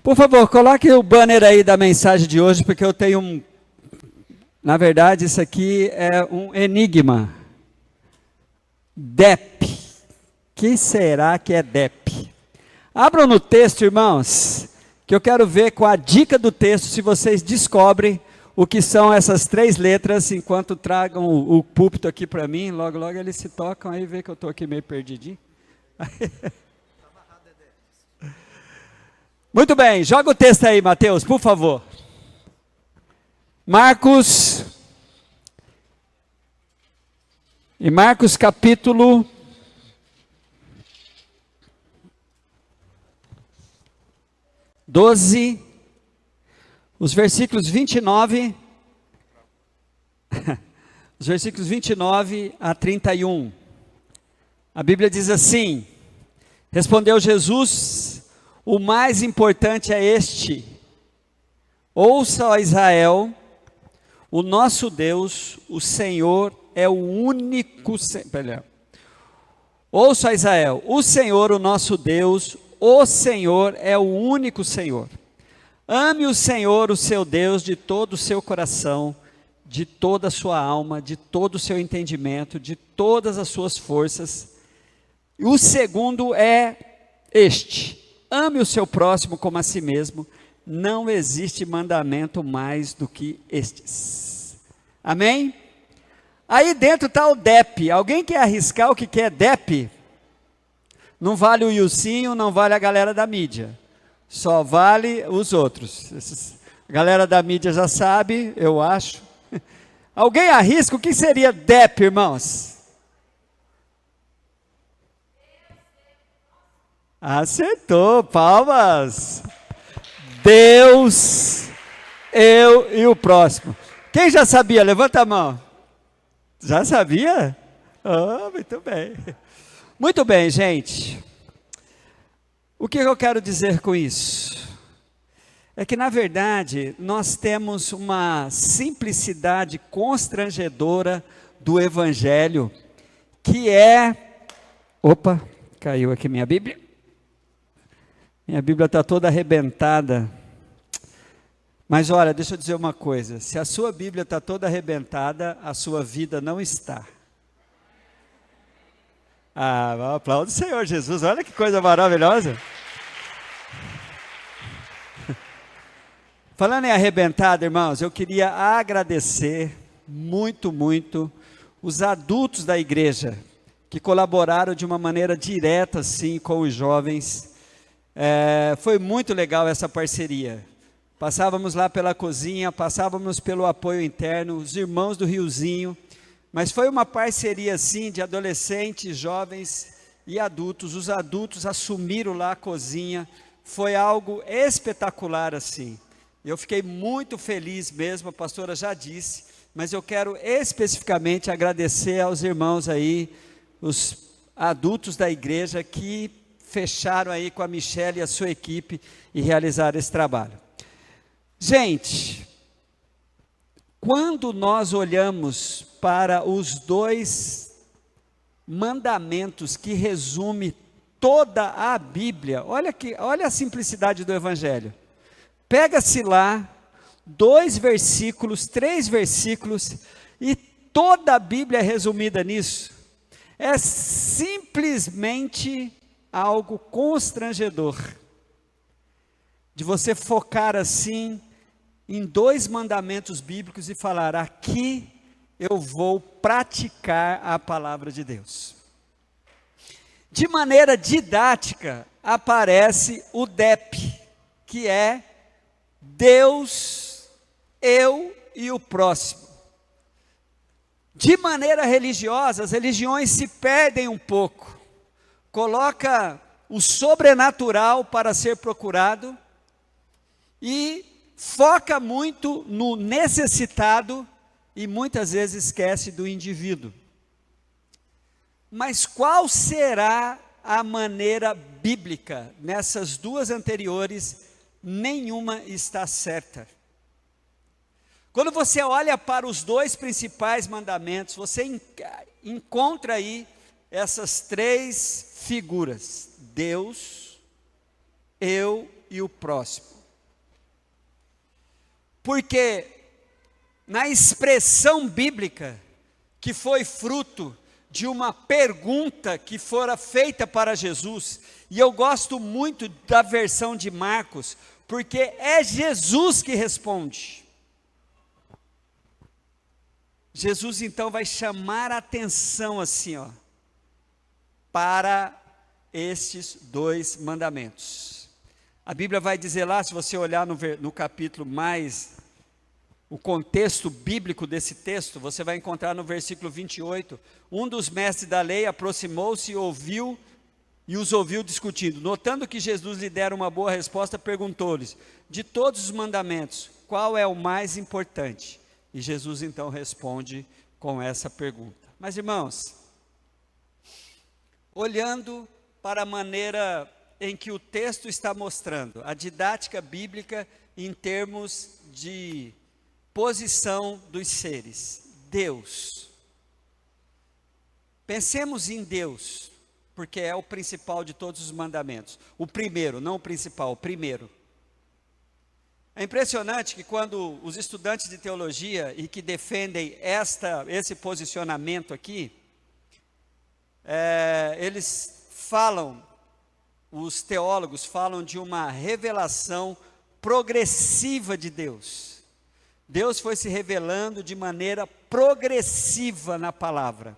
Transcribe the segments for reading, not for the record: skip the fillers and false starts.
Por favor, coloque o banner aí da mensagem de hoje, porque eu tenho um... Na verdade, isso aqui é um enigma. DEP. Que será que é DEP? Abram no texto, irmãos, que eu quero ver com a dica do texto se vocês descobrem o que são essas 3 letras, enquanto tragam o púlpito aqui para mim. Logo, logo eles se tocam, aí vê que eu estou aqui meio perdidinho. Muito bem, joga o texto aí, Mateus, por favor. Marcos capítulo 12, os versículos 29, os versículos 29 a 31. A Bíblia diz assim: respondeu Jesus: o mais importante é este: ouça, ó Israel, o nosso Deus, o Senhor é o único... Ouça, ó Israel, o Senhor, o nosso Deus, o Senhor é o único Senhor. Ame o Senhor, o seu Deus, de todo o seu coração, de toda a sua alma, de todo o seu entendimento, de todas as suas forças. E o segundo é este: ame o seu próximo como a si mesmo. Não existe mandamento mais do que estes. Amém? Aí dentro está o DEP. Alguém quer arriscar o que é DEP? Não vale o Ilcinho, não vale a galera da mídia. Só vale os outros. A galera da mídia já sabe, eu acho. Alguém arrisca o que seria DEP, irmãos? Acertou, palmas. Deus, eu e o próximo. Quem já sabia? Levanta a mão. Já sabia? Oh, muito bem. Muito bem, gente. O que eu quero dizer com isso? É que, na verdade, nós temos uma simplicidade constrangedora do Evangelho, que é... Opa, caiu aqui minha Bíblia. Minha Bíblia está toda arrebentada. Mas olha, deixa eu dizer uma coisa. Se a sua Bíblia está toda arrebentada, a sua vida não está. Ah, aplaude o Senhor Jesus. Olha que coisa maravilhosa. Falando em arrebentada, irmãos, eu queria agradecer muito, muito os adultos da igreja que colaboraram de uma maneira direta, assim, com os jovens. Foi muito legal essa parceria. Passávamos lá pela cozinha, passávamos pelo apoio interno, os irmãos do Riozinho, mas foi uma parceria assim de adolescentes, jovens e adultos. Os adultos assumiram lá a cozinha, foi algo espetacular assim. Eu fiquei muito feliz mesmo, a pastora já disse, mas eu quero especificamente agradecer aos irmãos aí, os adultos da igreja que fecharam aí com a Michelle e a sua equipe e realizaram esse trabalho. Gente, quando nós olhamos para os 2 mandamentos que resume toda a Bíblia, olha a simplicidade do Evangelho. Pega-se lá 2 versículos, 3 versículos, e toda a Bíblia é resumida nisso. É simplesmente algo constrangedor de você focar assim em 2 mandamentos bíblicos e falar: aqui eu vou praticar a palavra de Deus. De maneira didática aparece o DEP, que é Deus, eu e o próximo. De maneira religiosa, as religiões se perdem um pouco. Coloca o sobrenatural para ser procurado e foca muito no necessitado e muitas vezes esquece do indivíduo. Mas qual será a maneira bíblica? Nessas 2 anteriores, nenhuma está certa. Quando você olha para os 2 principais mandamentos, você encontra aí essas 3 figuras: Deus, eu e o próximo. Porque na expressão bíblica, que foi fruto de uma pergunta que fora feita para Jesus, e eu gosto muito da versão de Marcos, porque é Jesus que responde. Jesus então vai chamar a atenção assim, ó, para estes 2 mandamentos. A Bíblia vai dizer lá, se você olhar no capítulo mais, o contexto bíblico desse texto, você vai encontrar no versículo 28, um dos mestres da lei aproximou-se e os ouviu discutindo. Notando que Jesus lhe dera uma boa resposta, perguntou-lhes, de todos os mandamentos, qual é o mais importante? E Jesus então responde com essa pergunta. Mas irmãos, olhando para a maneira em que o texto está mostrando, a didática bíblica em termos de posição dos seres, Deus. Pensemos em Deus, porque é o principal de todos os mandamentos. O primeiro, não o principal, o primeiro. É impressionante que quando os estudantes de teologia e que defendem esse posicionamento aqui, eles falam, os teólogos falam de uma revelação progressiva de Deus. Deus foi se revelando de maneira progressiva na palavra,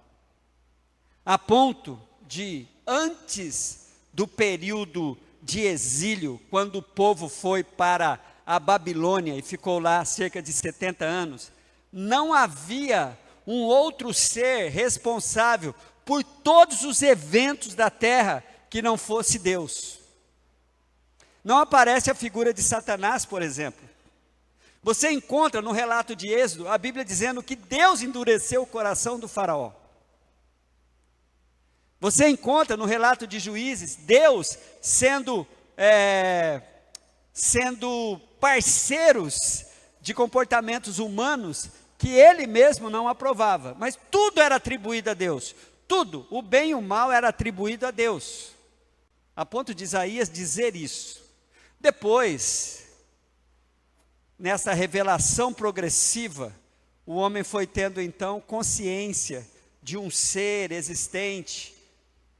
a ponto de, antes do período de exílio, quando o povo foi para a Babilônia e ficou lá cerca de 70 anos, não havia um outro ser responsável por todos os eventos da terra que não fosse Deus. Não aparece a figura de Satanás, por exemplo. Você encontra no relato de Êxodo, a Bíblia dizendo que Deus endureceu o coração do faraó. Você encontra no relato de Juízes, Deus sendo parceiros de comportamentos humanos que ele mesmo não aprovava, mas tudo era atribuído a Deus, tudo, o bem e o mal era atribuído a Deus, a ponto de Isaías dizer isso. Depois, nessa revelação progressiva, o homem foi tendo então consciência de um ser existente,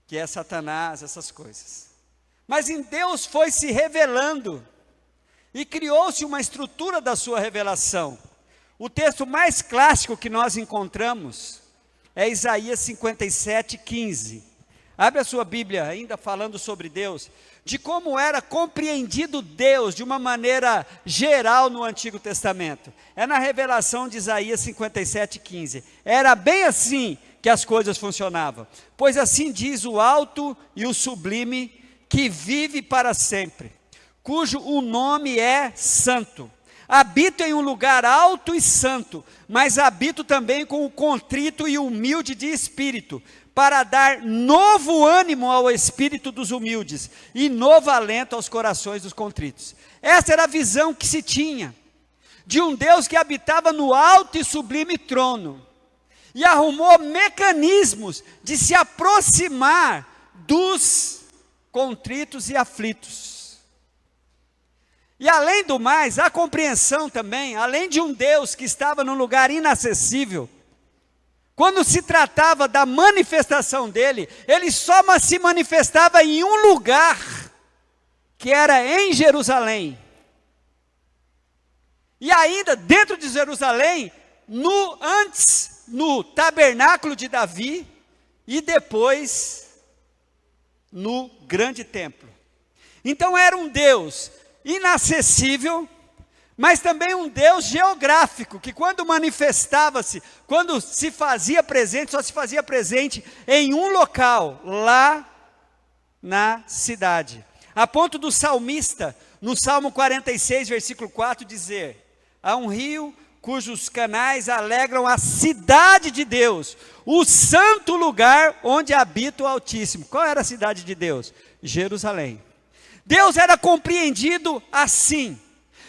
que é Satanás, essas coisas. Mas em Deus foi se revelando, e criou-se uma estrutura da sua revelação. O texto mais clássico que nós encontramos é Isaías 57:15. Abre a sua Bíblia, ainda falando sobre Deus, de como era compreendido Deus de uma maneira geral no Antigo Testamento. É na revelação de Isaías 57:15. Era bem assim que as coisas funcionavam. Pois assim diz o alto e o sublime, que vive para sempre, cujo o nome é santo. Habito em um lugar alto e santo, mas habito também com o contrito e humilde de espírito, para dar novo ânimo ao espírito dos humildes, e novo alento aos corações dos contritos. Essa era a visão que se tinha, de um Deus que habitava no alto e sublime trono, e arrumou mecanismos de se aproximar dos contritos e aflitos. E além do mais, a compreensão também, além de um Deus que estava num lugar inacessível, quando se tratava da manifestação dele, ele só se manifestava em um lugar, que era em Jerusalém. E ainda dentro de Jerusalém, antes no tabernáculo de Davi, e depois no grande templo. Então era um Deus inacessível, mas também um Deus geográfico, que quando manifestava-se, quando se fazia presente, só se fazia presente em um local, lá na cidade. A ponto do salmista, no Salmo 46, versículo 4, dizer: há um rio cujos canais alegram a cidade de Deus, o santo lugar onde habita o Altíssimo. Qual era a cidade de Deus? Jerusalém. Deus era compreendido assim,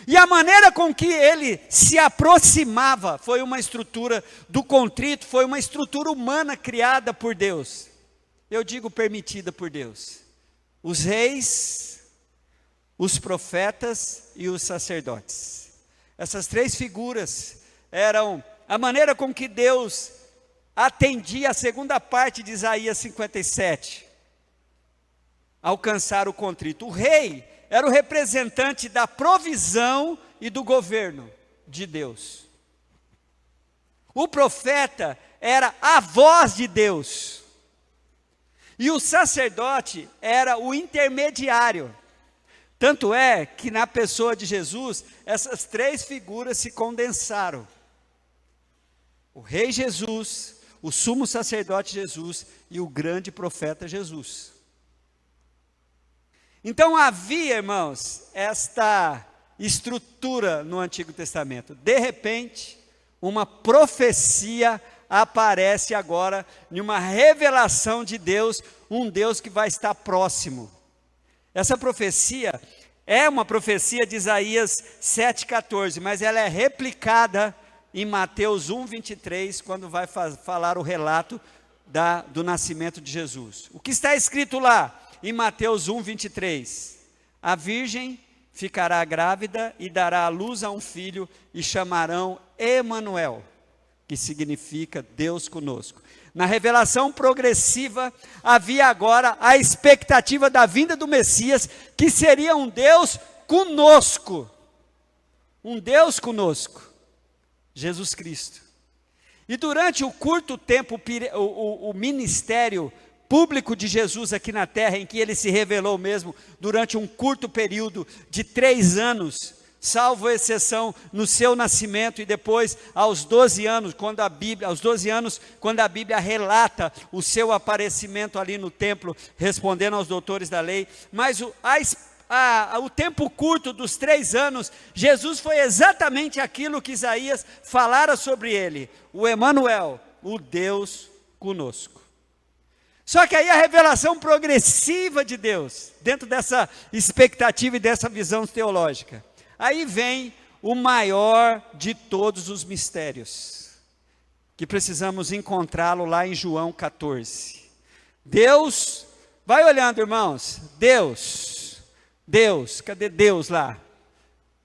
e a maneira com que ele se aproximava foi uma estrutura do contrito, foi uma estrutura humana criada por Deus. Eu digo permitida por Deus. Os reis, os profetas e os sacerdotes. Essas três figuras eram a maneira com que Deus atendia a segunda parte de Isaías 57, alcançar o contrito. O rei era o representante da provisão e do governo de Deus. O profeta era a voz de Deus. E o sacerdote era o intermediário. Tanto é que na pessoa de Jesus, essas três figuras se condensaram. O rei Jesus, o sumo sacerdote Jesus e o grande profeta Jesus. Então havia, irmãos, esta estrutura no Antigo Testamento. De repente, uma profecia aparece agora, em uma revelação de Deus, um Deus que vai estar próximo. Essa profecia é uma profecia de Isaías 7,14, mas ela é replicada em Mateus 1,23, quando vai falar o relato do nascimento de Jesus. O que está escrito lá em Mateus 1,23? A virgem ficará grávida e dará à luz a um filho e chamarão Emanuel, que significa Deus conosco. Na revelação progressiva, havia agora a expectativa da vinda do Messias, que seria um Deus conosco. Um Deus conosco. Jesus Cristo. E durante o curto tempo, o ministério público de Jesus aqui na terra, em que ele se revelou mesmo, durante um curto período de 3 anos, salvo exceção no seu nascimento e depois aos 12 anos, quando a Bíblia relata o seu aparecimento ali no templo, respondendo aos doutores da lei, mas o tempo curto dos 3 anos, Jesus foi exatamente aquilo que Isaías falara sobre ele, o Emanuel, o Deus conosco. Só que aí a revelação progressiva de Deus, dentro dessa expectativa e dessa visão teológica, aí vem o maior de todos os mistérios, que precisamos encontrá-lo lá em João 14. Deus, vai olhando, irmãos, Deus, cadê Deus lá?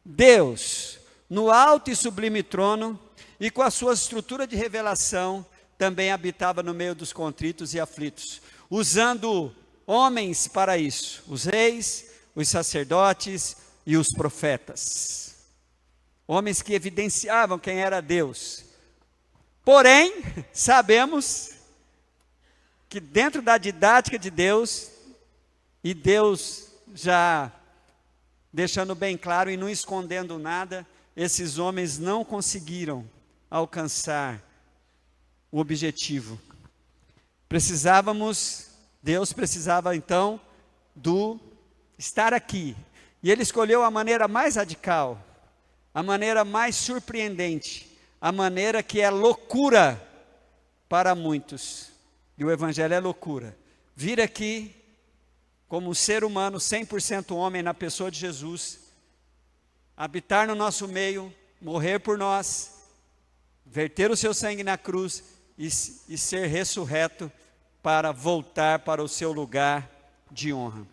Deus, no alto e sublime trono, e com a sua estrutura de revelação, também habitava no meio dos contritos e aflitos, usando homens para isso, os reis, os sacerdotes e os profetas, homens que evidenciavam quem era Deus. Porém, sabemos que dentro da didática de Deus, e Deus já deixando bem claro e não escondendo nada, esses homens não conseguiram alcançar o objetivo. Deus precisava então do estar aqui. E ele escolheu a maneira mais radical, a maneira mais surpreendente, a maneira que é loucura para muitos. E o Evangelho é loucura. Vir aqui como um ser humano, 100% homem na pessoa de Jesus, habitar no nosso meio, morrer por nós, verter o seu sangue na cruz e ser ressurreto para voltar para o seu lugar de honra.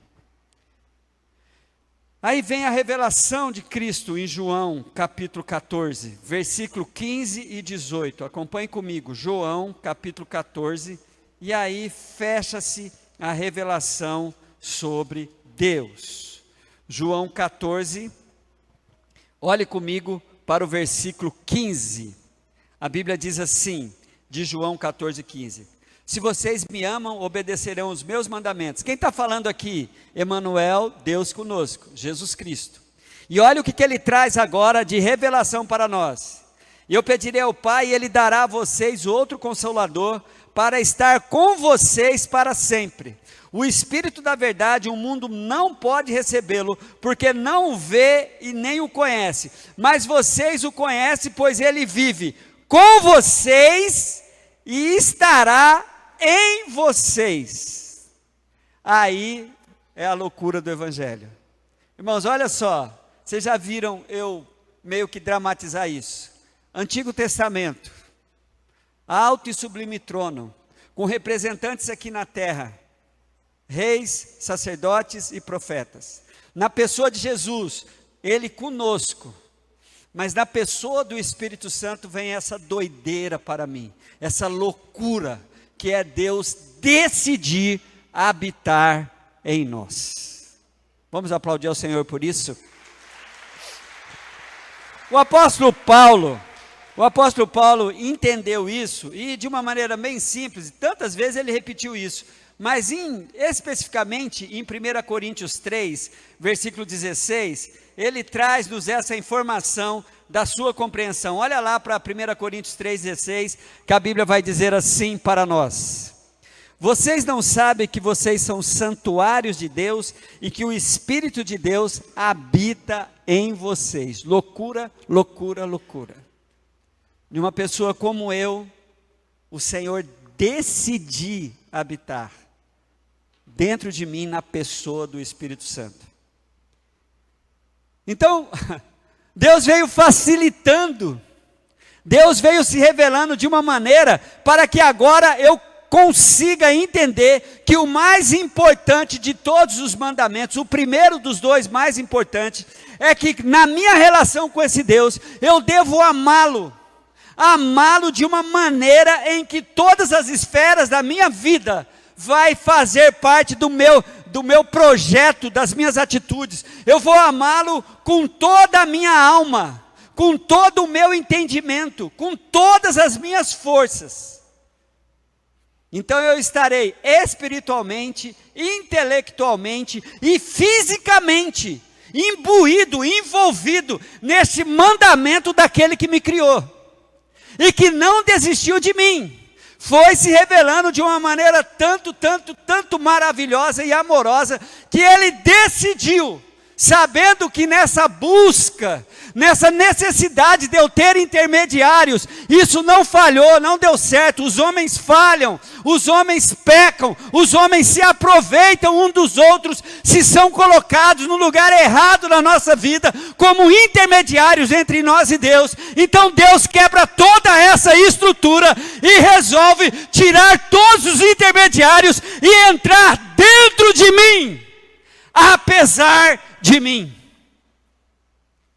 Aí vem a revelação de Cristo em João capítulo 14, versículo 15 e 18. Acompanhe comigo, João capítulo 14, e aí fecha-se a revelação sobre Deus. João 14, olhe comigo para o versículo 15. A Bíblia diz assim, de João 14, 15. Se vocês me amam, obedecerão os meus mandamentos. Quem está falando aqui? Emanuel, Deus conosco, Jesus Cristo. E olha o que ele traz agora de revelação para nós. Eu pedirei ao Pai e Ele dará a vocês outro Consolador para estar com vocês para sempre. O Espírito da verdade, o mundo não pode recebê-lo, porque não o vê e nem o conhece. Mas vocês o conhecem, pois Ele vive com vocês e estará em vocês. Aí é a loucura do Evangelho. Irmãos, olha só, vocês já viram eu meio que dramatizar isso. Antigo Testamento, alto e sublime trono, com representantes aqui na terra, reis, sacerdotes e profetas. Na pessoa de Jesus, Ele conosco. Mas na pessoa do Espírito Santo vem essa doideira para mim, essa loucura, que é Deus decidir habitar em nós. Vamos aplaudir ao Senhor por isso? O apóstolo Paulo entendeu isso, e de uma maneira bem simples, tantas vezes ele repetiu isso, mas especificamente em 1 Coríntios 3, versículo 16, ele traz-nos essa informação da sua compreensão. Olha lá para 1 Coríntios 3,16, que a Bíblia vai dizer assim para nós: vocês não sabem que vocês são santuários de Deus e que o Espírito de Deus habita em vocês. Loucura, loucura, loucura. De uma pessoa como eu, o Senhor decidir habitar dentro de mim, na pessoa do Espírito Santo. Então, Deus veio facilitando, Deus veio se revelando de uma maneira para que agora eu consiga entender que o mais importante de todos os mandamentos, o primeiro dos dois mais importantes, é que na minha relação com esse Deus, eu devo amá-lo de uma maneira em que todas as esferas da minha vida vai fazer parte do meu projeto, das minhas atitudes. Eu vou amá-lo com toda a minha alma, com todo o meu entendimento, com todas as minhas forças. Então eu estarei espiritualmente, intelectualmente e fisicamente imbuído, envolvido nesse mandamento daquele que me criou e que não desistiu de mim. Foi se revelando de uma maneira tanto maravilhosa e amorosa, que ele decidiu, sabendo que nessa busca, nessa necessidade de eu ter intermediários, isso não falhou, não deu certo. Os homens falham, os homens pecam, os homens se aproveitam um dos outros, se são colocados no lugar errado na nossa vida, como intermediários entre nós e Deus. Então Deus quebra toda essa estrutura e resolve tirar todos os intermediários e entrar dentro de mim, apesar de mim.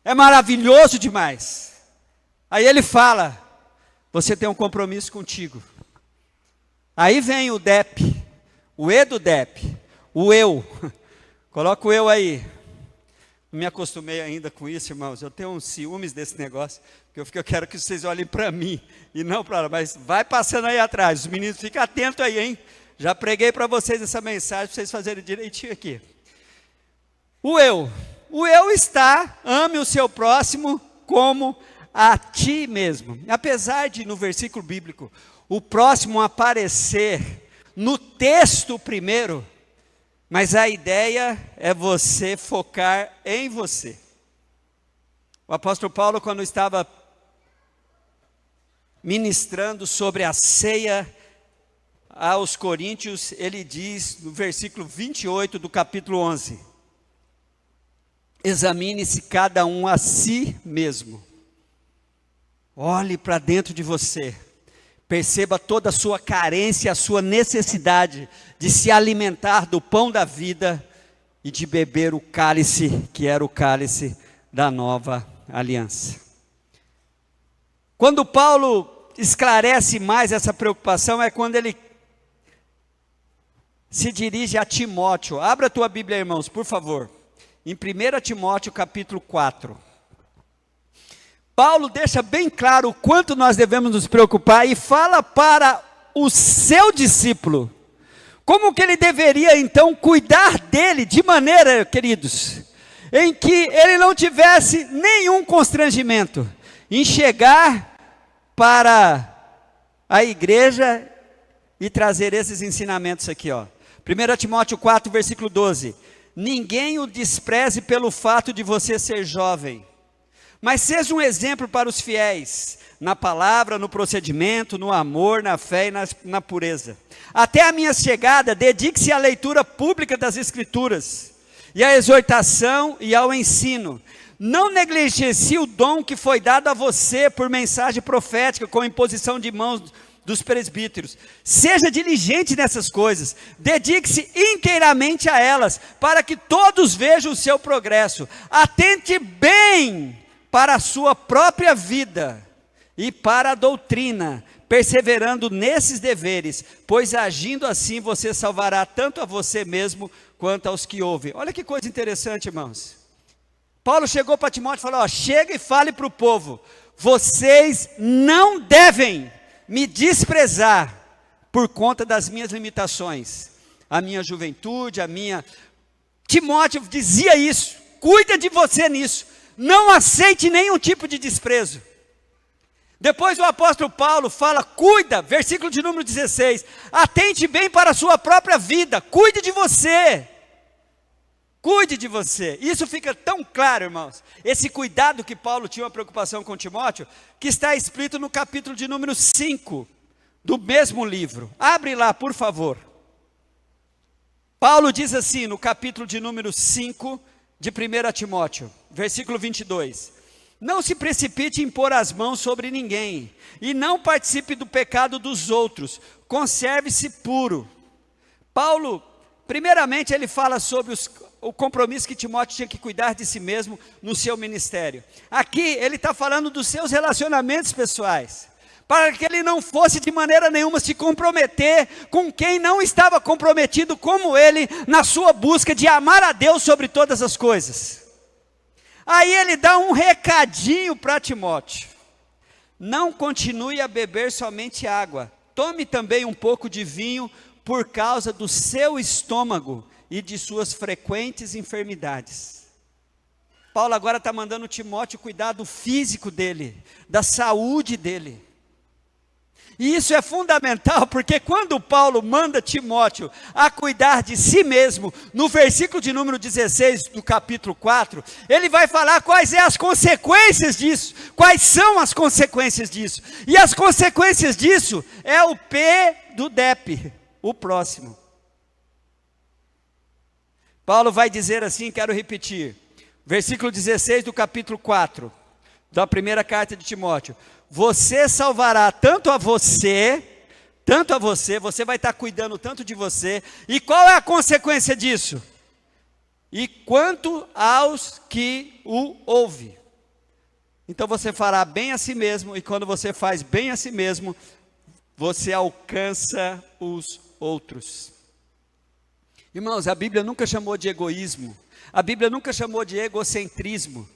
É maravilhoso demais. Aí ele fala: você tem um compromisso contigo. Aí vem o DEP, o E do DEP, o eu. Coloca o eu aí. Não me acostumei ainda com isso, irmãos. Eu tenho uns ciúmes desse negócio, porque eu quero que vocês olhem para mim e não para lá. Mas vai passando aí atrás. Os meninos, fiquem atentos aí, hein? Já preguei para vocês essa mensagem, para vocês fazerem direitinho aqui. O eu está: ame o seu próximo como a ti mesmo. Apesar de no versículo bíblico o próximo aparecer no texto primeiro, mas a ideia é você focar em você. O apóstolo Paulo, quando estava ministrando sobre a ceia aos coríntios, ele diz no versículo 28 do capítulo 11: examine-se cada um a si mesmo. Olhe para dentro de você. Perceba toda a sua carência, a sua necessidade de se alimentar do pão da vida e de beber o cálice, que era o cálice da nova aliança. Quando Paulo esclarece mais essa preocupação, é quando ele se dirige a Timóteo. Abra a tua Bíblia, irmãos, por favor. Em 1 Timóteo capítulo 4, Paulo deixa bem claro o quanto nós devemos nos preocupar e fala para o seu discípulo, como que ele deveria então cuidar dele, de maneira, queridos, em que ele não tivesse nenhum constrangimento em chegar para a igreja e trazer esses ensinamentos aqui, ó. 1 Timóteo 4, versículo 12. Ninguém o despreze pelo fato de você ser jovem, mas seja um exemplo para os fiéis, na palavra, no procedimento, no amor, na fé e na pureza. Até a minha chegada, dedique-se à leitura pública das Escrituras, e à exortação e ao ensino. Não negligencie o dom que foi dado a você por mensagem profética, com imposição de mãos dos presbíteros. Seja diligente nessas coisas, dedique-se inteiramente a elas, para que todos vejam o seu progresso. Atente bem para a sua própria vida e para a doutrina, perseverando nesses deveres, pois agindo assim você salvará tanto a você mesmo quanto aos que ouvem. Olha que coisa interessante, irmãos. Paulo chegou para Timóteo e falou, ó, chega e fale para o povo, vocês não devem me desprezar por conta das minhas limitações, a minha juventude, Timóteo dizia isso, cuida de você nisso, não aceite nenhum tipo de desprezo. Depois o apóstolo Paulo fala, cuida, versículo de número 16, atente bem para a sua própria vida, cuide de você. Cuide de você. Isso fica tão claro, irmãos. Esse cuidado que Paulo tinha uma preocupação com Timóteo, que está escrito no capítulo de número 5, do mesmo livro. Abre lá, por favor. Paulo diz assim, no capítulo de número 5, de 1 Timóteo, versículo 22. Não se precipite em pôr as mãos sobre ninguém, e não participe do pecado dos outros, conserve-se puro. Paulo, primeiramente ele fala sobre o compromisso que Timóteo tinha que cuidar de si mesmo no seu ministério. Aqui ele está falando dos seus relacionamentos pessoais, para que ele não fosse de maneira nenhuma se comprometer com quem não estava comprometido como ele, na sua busca de amar a Deus sobre todas as coisas. Aí ele dá um recadinho para Timóteo, não continue a beber somente água, tome também um pouco de vinho por causa do seu estômago e de suas frequentes enfermidades. Paulo agora está mandando Timóteo cuidar do físico dele, da saúde dele. E isso é fundamental, porque quando Paulo manda Timóteo a cuidar de si mesmo, no versículo de número 16 do capítulo 4, ele vai falar quais são as consequências disso, quais são as consequências disso. E as consequências disso é o P do DEP, o próximo. Paulo vai dizer assim, quero repetir, versículo 16 do capítulo 4, da primeira carta de Timóteo. Você salvará tanto a você, você vai estar cuidando tanto de você, e qual é a consequência disso? E quanto aos que o ouvem. Então você fará bem a si mesmo, e quando você faz bem a si mesmo, você alcança os outros. Irmãos, a Bíblia nunca chamou de egoísmo, a Bíblia nunca chamou de egocentrismo,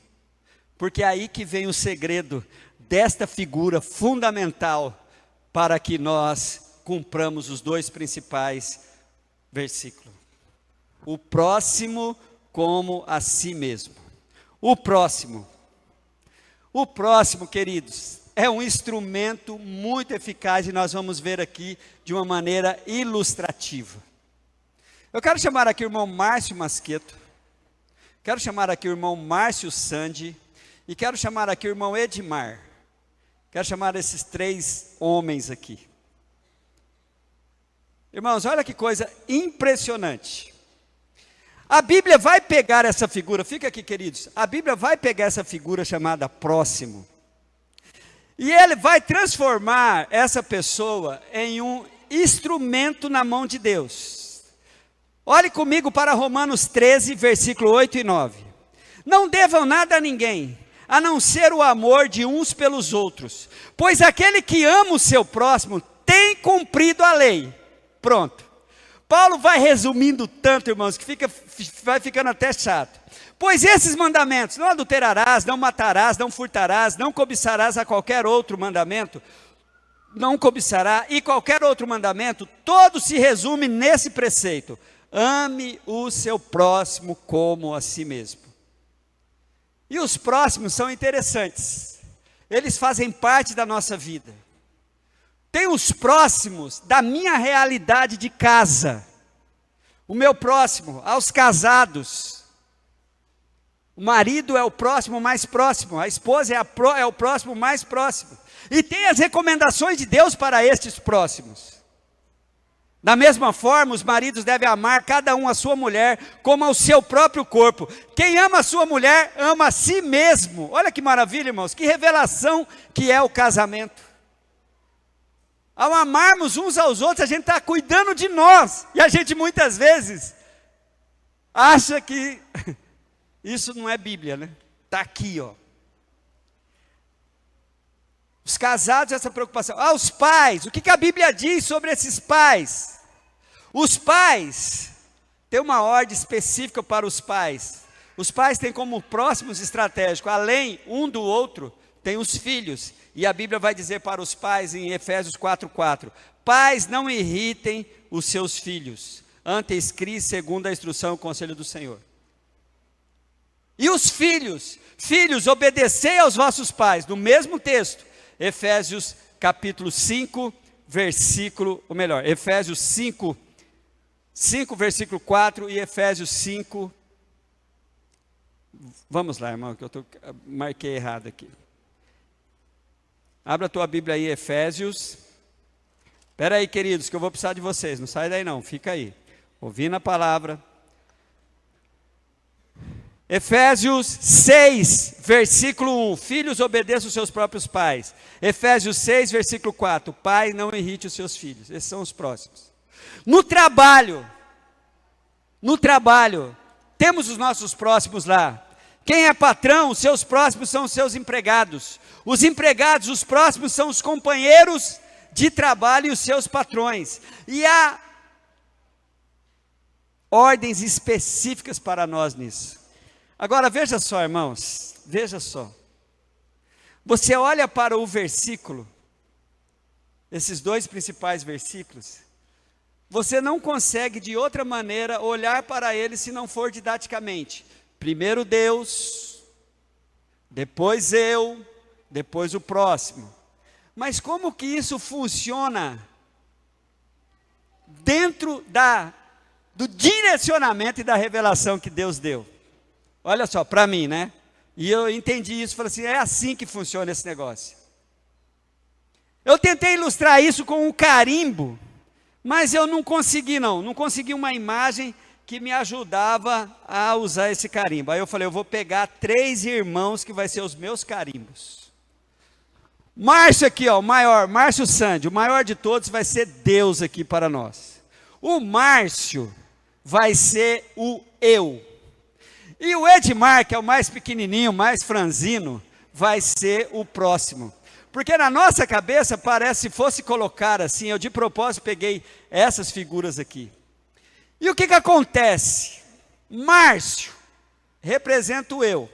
porque é aí que vem o segredo desta figura fundamental para que nós cumpramos os dois principais versículos. O próximo como a si mesmo. O próximo, queridos, é um instrumento muito eficaz e nós vamos ver aqui de uma maneira ilustrativa. Eu quero chamar aqui o irmão Márcio Masqueto, quero chamar aqui o irmão Márcio Sandi e quero chamar aqui o irmão Edmar. Quero chamar esses três homens aqui. Irmãos, olha que coisa impressionante. A Bíblia vai pegar essa figura, fica aqui, queridos. A Bíblia vai pegar essa figura chamada próximo. E ele vai transformar essa pessoa em um instrumento na mão de Deus. Olhe comigo para Romanos 13, versículo 8 e 9. Não devam nada a ninguém, a não ser o amor de uns pelos outros, pois aquele que ama o seu próximo tem cumprido a lei. Pronto. Paulo vai resumindo tanto, irmãos, que vai ficando até chato. Pois esses mandamentos, não adulterarás, não matarás, não furtarás, não cobiçarás a qualquer outro mandamento, não cobiçará, e qualquer outro mandamento, todo se resume nesse preceito: ame o seu próximo como a si mesmo. E os próximos são interessantes, eles fazem parte da nossa vida. Tem os próximos da minha realidade de casa, o meu próximo, aos casados. O marido é o próximo mais próximo, a esposa é o próximo mais próximo. E tem as recomendações de Deus para estes próximos. Da mesma forma, os maridos devem amar cada um a sua mulher como ao seu próprio corpo. Quem ama a sua mulher, ama a si mesmo. Olha que maravilha, irmãos, que revelação que é o casamento. Ao amarmos uns aos outros, a gente está cuidando de nós. E a gente muitas vezes acha que isso não é Bíblia, né? Está aqui, ó. Os casados, essa preocupação. Os pais, o que a Bíblia diz sobre esses pais? Os pais, tem uma ordem específica para os pais. Os pais têm como próximos estratégicos, além um do outro, tem os filhos. E a Bíblia vai dizer para os pais em Efésios 4:4, pais, não irritem os seus filhos, antes crie segundo a instrução e o conselho do Senhor. E os filhos, obedecei aos vossos pais, no mesmo texto, Efésios capítulo 5, Efésios 5, versículo 4 e Efésios 5, vamos lá, irmão, que eu marquei errado aqui. Abra a tua Bíblia aí, Efésios. Espera aí, queridos, que eu vou precisar de vocês, não sai daí não, fica aí, ouvindo a palavra. Efésios 6, versículo 1, filhos obedeçam os seus próprios pais. Efésios 6, versículo 4, pai não irrite os seus filhos. Esses são os próximos. No trabalho, temos os nossos próximos lá. Quem é patrão, os seus próximos são os seus empregados. Os empregados, os próximos são os companheiros de trabalho e os seus patrões. E há ordens específicas para nós nisso. Agora veja só, irmãos, veja só. Você olha para o versículo, esses dois principais versículos, você não consegue de outra maneira olhar para eles se não for didaticamente. Primeiro Deus, depois eu, depois o próximo. Mas como que isso funciona dentro do direcionamento e da revelação que Deus deu? Olha só, para mim, né? E eu entendi isso, falei assim, é assim que funciona esse negócio. Eu tentei ilustrar isso com um carimbo, mas eu não consegui uma imagem que me ajudava a usar esse carimbo. Aí eu falei, eu vou pegar 3 irmãos que vai ser os meus carimbos. Márcio aqui, ó, o maior, Márcio Sandi, o maior de todos vai ser Deus aqui para nós. O Márcio vai ser o eu. E o Edmar, que é o mais pequenininho, mais franzino, vai ser o próximo. Porque na nossa cabeça parece, se fosse colocar assim, eu de propósito peguei essas figuras aqui. E o que acontece? Márcio representa o eu. O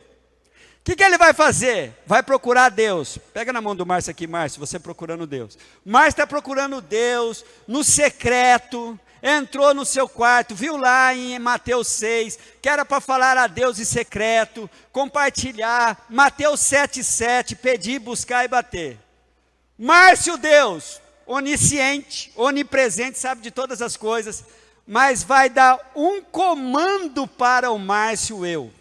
que ele vai fazer? Vai procurar Deus. Pega na mão do Márcio aqui, Márcio, você procurando Deus. Márcio está procurando Deus no secreto. Entrou no seu quarto, viu lá em Mateus 6, que era para falar a Deus em secreto, compartilhar, Mateus 7,7, pedir, buscar e bater. Márcio Deus, onisciente, onipresente, sabe de todas as coisas, mas vai dar um comando para o Márcio eu.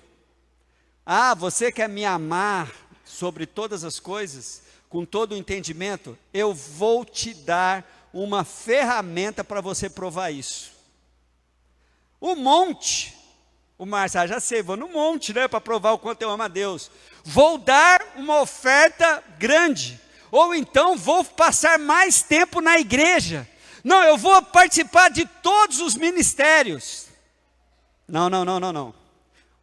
Você quer me amar sobre todas as coisas, com todo o entendimento? Eu vou te dar uma ferramenta para você provar isso. O monte, o Márcio, já sei, vou no monte, né, para provar o quanto eu amo a Deus. Vou dar uma oferta grande, ou então vou passar mais tempo na igreja. Não, eu vou participar de todos os ministérios. Não.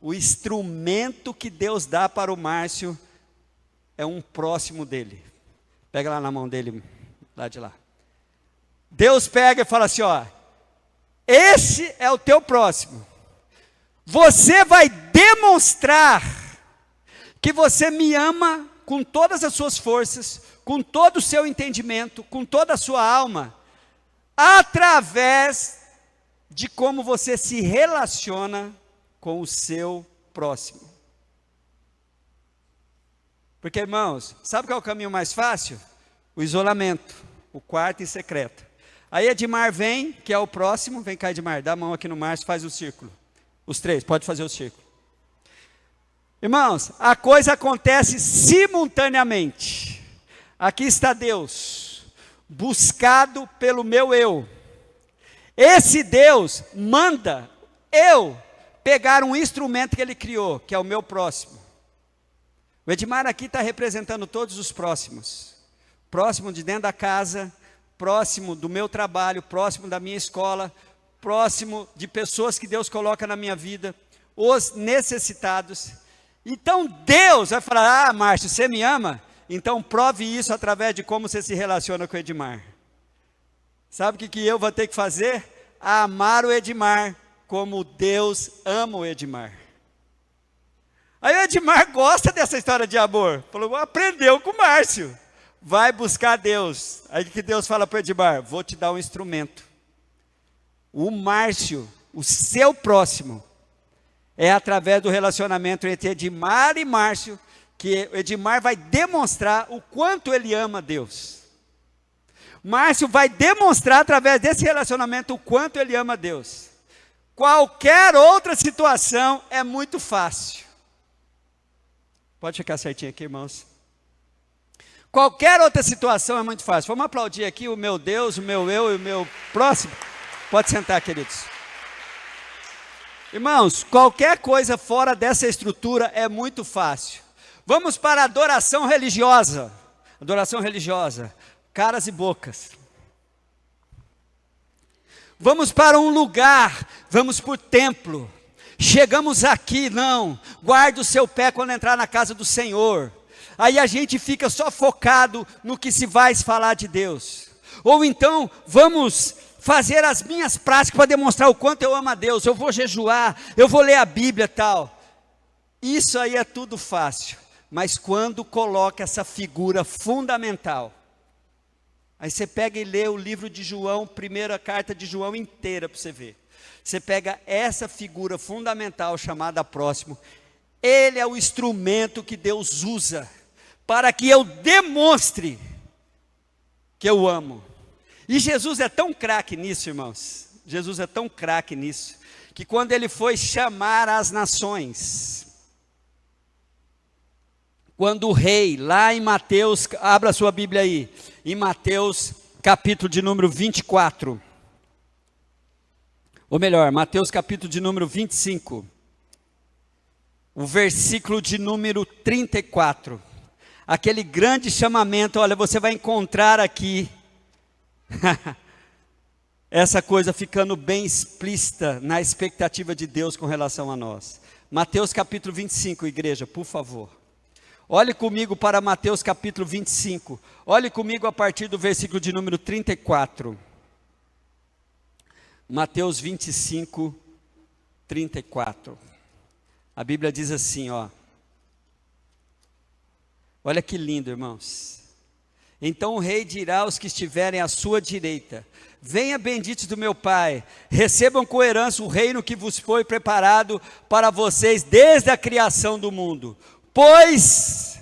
O instrumento que Deus dá para o Márcio é um próximo dele. Pega lá na mão dele, lá de lá. Deus pega e fala assim, esse é o teu próximo. Você vai demonstrar que você me ama com todas as suas forças, com todo o seu entendimento, com toda a sua alma, através de como você se relaciona com o seu próximo. Porque, irmãos, sabe qual é o caminho mais fácil? O isolamento, o quarto em secreto. Aí Edmar vem, que é o próximo, vem cá Edmar, dá a mão aqui no Márcio, faz o círculo. Os 3, pode fazer o círculo. Irmãos, a coisa acontece simultaneamente. Aqui está Deus, buscado pelo meu eu. Esse Deus manda eu pegar um instrumento que ele criou, que é o meu próximo. O Edmar aqui está representando todos os próximos. Próximo de dentro da casa, próximo do meu trabalho, próximo da minha escola, próximo de pessoas que Deus coloca na minha vida, os necessitados. Então Deus vai falar, Márcio, você me ama? Então prove isso através de como você se relaciona com o Edmar. Sabe o que eu vou ter que fazer? Amar o Edmar como Deus ama o Edmar. Aí o Edmar gosta dessa história de amor. Falou, aprendeu com o Márcio. Vai buscar Deus. Aí que Deus fala para o Edmar, vou te dar um instrumento. O Márcio, o seu próximo, é através do relacionamento entre Edmar e Márcio, que o Edmar vai demonstrar o quanto ele ama Deus. Márcio vai demonstrar através desse relacionamento o quanto ele ama Deus. Qualquer outra situação é muito fácil. Pode ficar certinho aqui, irmãos. Qualquer outra situação é muito fácil. Vamos aplaudir aqui o meu Deus, o meu eu e o meu próximo. Pode sentar, queridos. Irmãos, qualquer coisa fora dessa estrutura é muito fácil. Vamos para a adoração religiosa. Adoração religiosa. Caras e bocas. Vamos para um lugar, vamos para o templo. Chegamos aqui, não. Guarda o seu pé quando entrar na casa do Senhor. Aí a gente fica só focado no que se vai falar de Deus. Ou então, vamos fazer as minhas práticas para demonstrar o quanto eu amo a Deus. Eu vou jejuar, eu vou ler a Bíblia e tal. Isso aí é tudo fácil. Mas quando coloca essa figura fundamental, aí você pega e lê o livro de João, primeira carta de João inteira para você ver. Você pega essa figura fundamental chamada próximo, ele é o instrumento que Deus usa para que eu demonstre que eu amo. E Jesus é tão craque nisso, irmãos. Jesus é tão craque nisso, que quando ele foi chamar as nações, quando o rei, lá em Mateus, abra sua Bíblia aí, em Mateus capítulo de número 24, ou melhor, Mateus capítulo de número 25, o versículo de número 34, aquele grande chamamento, olha, você vai encontrar aqui, essa coisa ficando bem explícita na expectativa de Deus com relação a nós. Mateus capítulo 25, igreja, por favor. Olhe comigo para Mateus capítulo 25. Olhe comigo a partir do versículo de número 34. Mateus 25, 34. A Bíblia diz assim, ó. Olha que lindo, irmãos. Então o rei dirá aos que estiverem à sua direita: venha, benditos do meu Pai, recebam com herança o reino que vos foi preparado para vocês desde a criação do mundo. Pois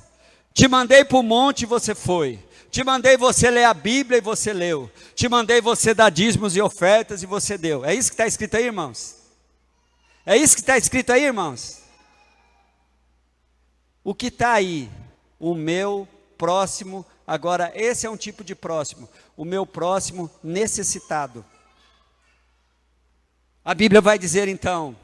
te mandei para o monte e você foi, te mandei você ler a Bíblia e você leu, te mandei você dar dízimos e ofertas e você deu. É isso que está escrito aí, irmãos? É isso que está escrito aí, irmãos? O que está aí? O meu próximo. Agora, esse é um tipo de próximo, o meu próximo necessitado. A Bíblia vai dizer então: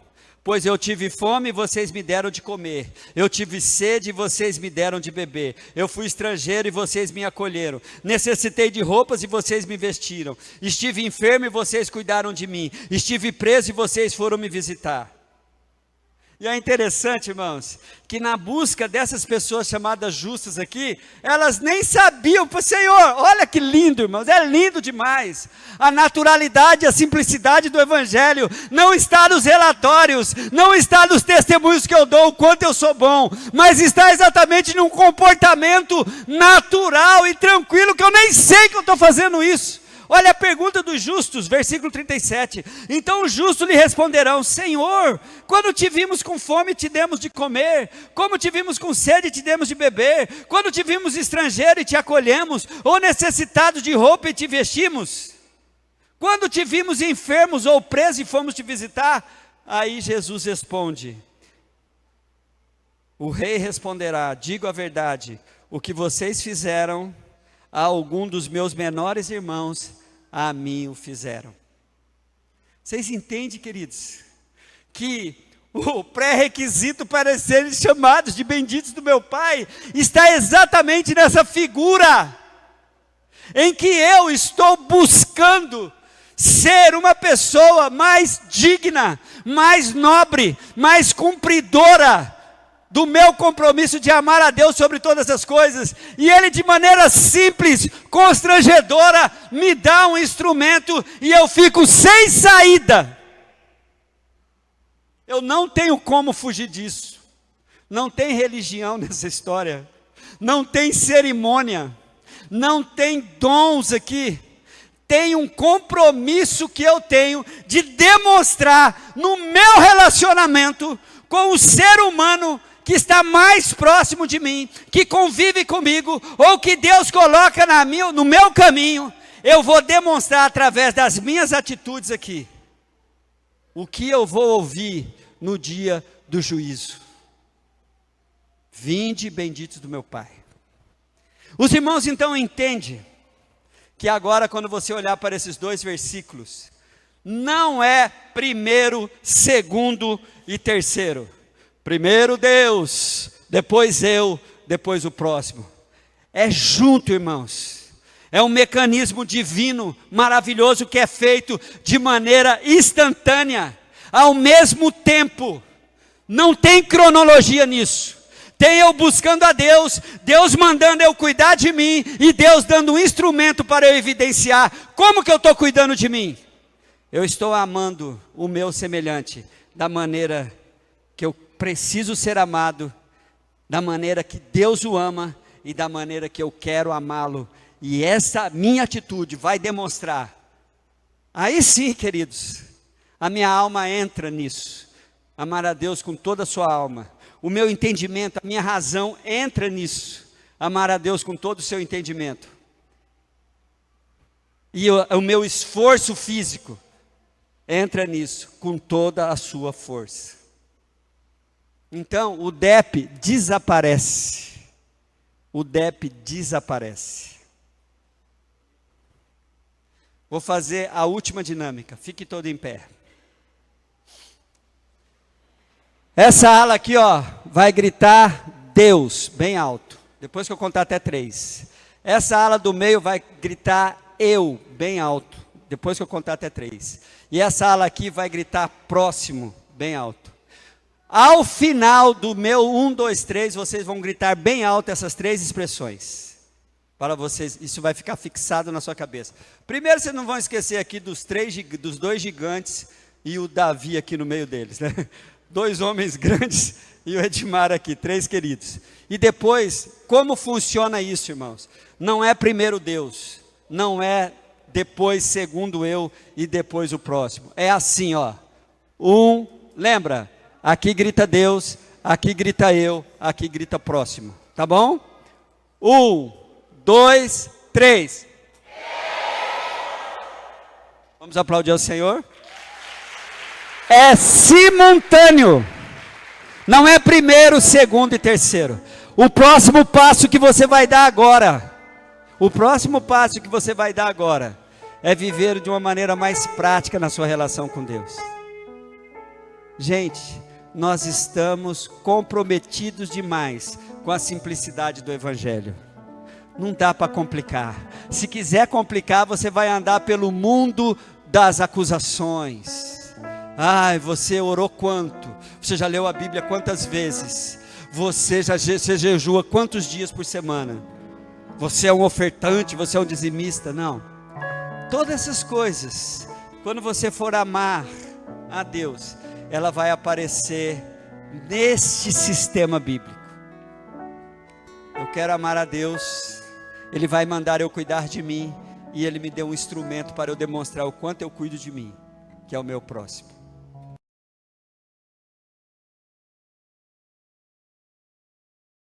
pois eu tive fome e vocês me deram de comer, eu tive sede e vocês me deram de beber, eu fui estrangeiro e vocês me acolheram, necessitei de roupas e vocês me vestiram, estive enfermo e vocês cuidaram de mim, estive preso e vocês foram me visitar. E é interessante, irmãos, que na busca dessas pessoas chamadas justas aqui, elas nem sabiam, Senhor, olha que lindo, irmãos, é lindo demais. A naturalidade, a simplicidade do Evangelho não está nos relatórios, não está nos testemunhos que eu dou, o quanto eu sou bom, mas está exatamente num comportamento natural e tranquilo, que eu nem sei que eu estou fazendo isso. Olha a pergunta dos justos, versículo 37. Então os justos lhe responderão: Senhor, quando te vimos com fome, te demos de comer, como te vimos com sede, te demos de beber, quando te vimos estrangeiro e te acolhemos, ou necessitado de roupa e te vestimos, quando te vimos enfermos ou presos e fomos te visitar? Aí Jesus responde, o rei responderá: digo a verdade, o que vocês fizeram a algum dos meus menores irmãos, a mim o fizeram. Vocês entendem, queridos, que o pré-requisito para serem chamados de benditos do meu Pai está exatamente nessa figura, em que eu estou buscando ser uma pessoa mais digna, mais nobre, mais cumpridora do meu compromisso de amar a Deus sobre todas as coisas, e Ele de maneira simples, constrangedora, me dá um instrumento, e eu fico sem saída. Eu não tenho como fugir disso. Não tem religião nessa história, não tem cerimônia, não tem dons aqui. Tem um compromisso que eu tenho de demonstrar no meu relacionamento com o ser humano que está mais próximo de mim, que convive comigo, ou que Deus coloca no meu caminho. Eu vou demonstrar através das minhas atitudes aqui, o que eu vou ouvir no dia do juízo. Vinde benditos do meu Pai. Os irmãos então entendem que agora, quando você olhar para esses dois versículos, não é primeiro, segundo e terceiro. Primeiro Deus, depois eu, depois o próximo. É junto, irmãos. É um mecanismo divino, maravilhoso, que é feito de maneira instantânea, ao mesmo tempo. Não tem cronologia nisso. Tem eu buscando a Deus, Deus mandando eu cuidar de mim, e Deus dando um instrumento para eu evidenciar como que eu estou cuidando de mim. Eu estou amando o meu semelhante da maneira que eu preciso ser amado, da maneira que Deus o ama e da maneira que eu quero amá-lo. E essa minha atitude vai demonstrar. Aí sim, queridos, a minha alma entra nisso. Amar a Deus com toda a sua alma. O meu entendimento, a minha razão entra nisso. Amar a Deus com todo o seu entendimento. E o meu esforço físico entra nisso com toda a sua força. Então, o DEP desaparece. O DEP desaparece. Vou fazer a última dinâmica. Fique todo em pé. Essa ala aqui, ó, vai gritar Deus, bem alto. Depois que eu contar até 3. Essa ala do meio vai gritar eu, bem alto. Depois que eu contar até 3. E essa ala aqui vai gritar próximo, bem alto. Ao final do meu 1, 2, 3, vocês vão gritar bem alto essas 3 expressões. Para vocês, isso vai ficar fixado na sua cabeça. Primeiro, vocês não vão esquecer aqui dos 2 gigantes e o Davi aqui no meio deles, né? 2 homens grandes e o Edmar aqui, 3 queridos. E depois, como funciona isso, irmãos? Não é primeiro Deus, não é depois segundo eu e depois o próximo. É assim, ó. Lembra? Aqui grita Deus, aqui grita eu, aqui grita próximo. Tá bom? 1, 2, 3. Vamos aplaudir ao Senhor? É simultâneo. Não é primeiro, segundo e terceiro. O próximo passo que você vai dar agora, é viver de uma maneira mais prática na sua relação com Deus. Gente, nós estamos comprometidos demais com a simplicidade do Evangelho. Não dá para complicar. Se quiser complicar, você vai andar pelo mundo das acusações. Ai, você orou quanto? Você já leu a Bíblia quantas vezes? Você jejua quantos dias por semana? Você é um ofertante, você é um dizimista? Não. Todas essas coisas, quando você for amar a Deus, ela vai aparecer neste sistema bíblico. Eu quero amar a Deus, Ele vai mandar eu cuidar de mim, e Ele me deu um instrumento para eu demonstrar o quanto eu cuido de mim, que é o meu próximo.